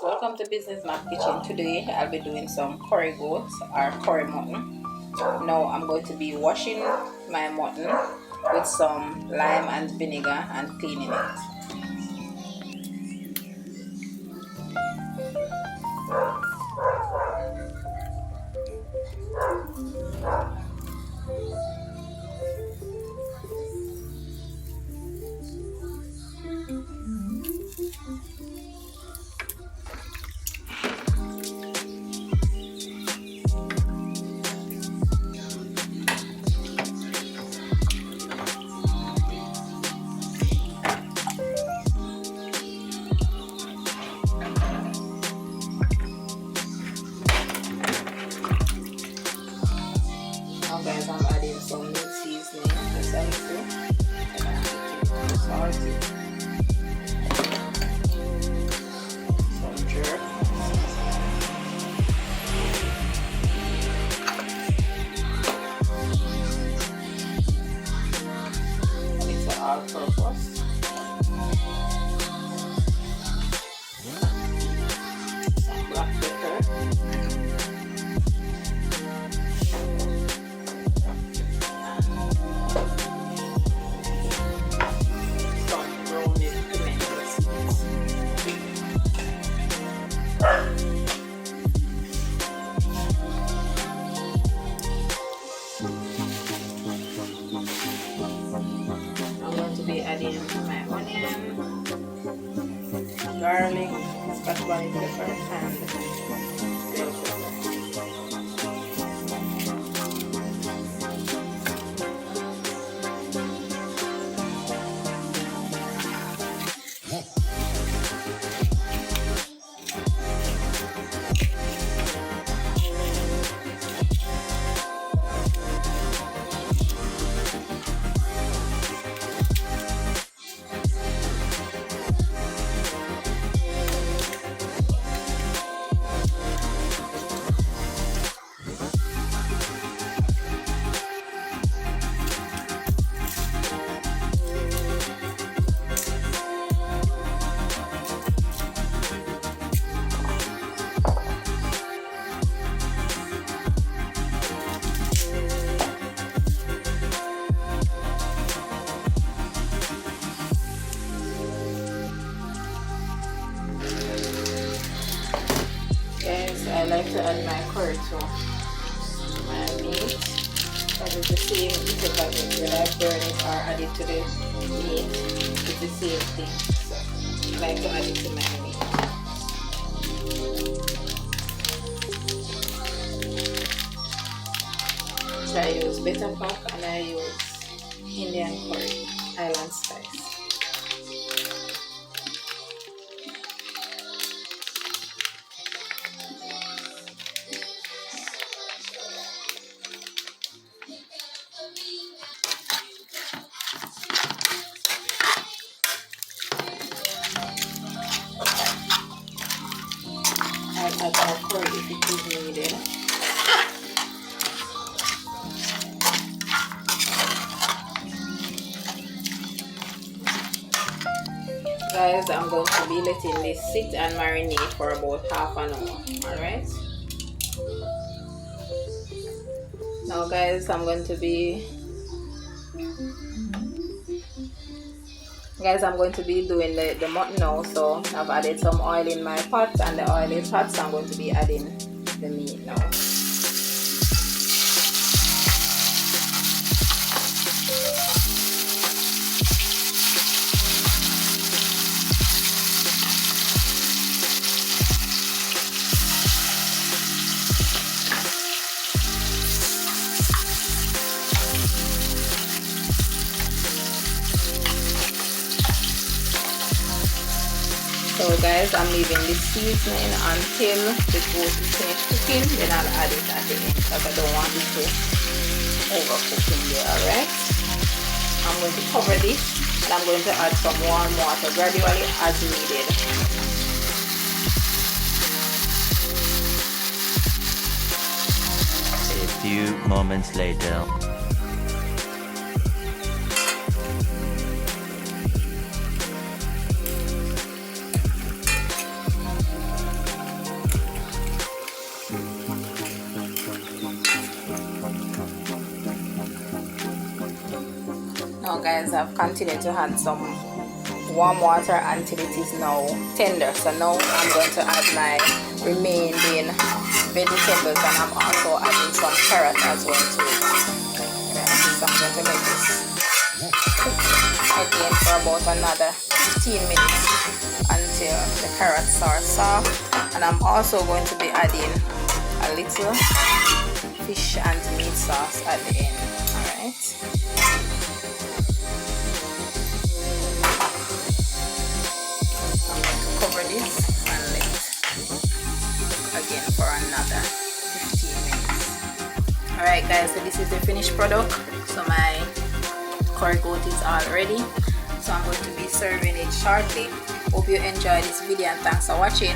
welcome to Business Map Kitchen. Today I'll be doing some curry goat or curry mutton. Now I'm going to be washing my mutton with some lime and vinegar and cleaning it. Now guys, I'm adding some meat seasoning, just a little, salty, some jerk, and it's an all-purpose. Some black pepper. I'm going to be adding my onion, garlic, Scotch Bonnett Pepper, and bell pepper. Guys, I like to add my curry to my meat because it's the same if I burn it or add it to the meat, it's the same thing. So I like to add it to my meat. So I use butter pack and I use Indian curry, island spice. I'll add more curry if it is needed. Guys, I'm going to be letting this sit and marinate for about half an hour. Alright. Now guys, I'm going to be doing the mutton now. So I've added some oil in my pot and the oil is hot, so I'm going to be adding the meat now. So guys, I'm leaving this seasoning until the goat is finished cooking, then I'll add it at the end because I don't want it to overcook in there. Alright, I'm going to cover this and I'm going to add some warm water gradually as needed. A few moments later. So guys, I've continued to add some warm water until it is now tender. So now I'm going to add my remaining vegetables, and I'm also adding some carrot as well to it. Okay, so I'm going to let this cook again for about another 15 minutes until the carrots are soft. And I'm also going to be adding a little fish and meat sauce at the end. Alright. Cover this and let again for another 15 minutes. Alright guys, so this is the finished product. So my curry goat is all ready. So I'm going to be serving it shortly. Hope you enjoyed this video and thanks for watching.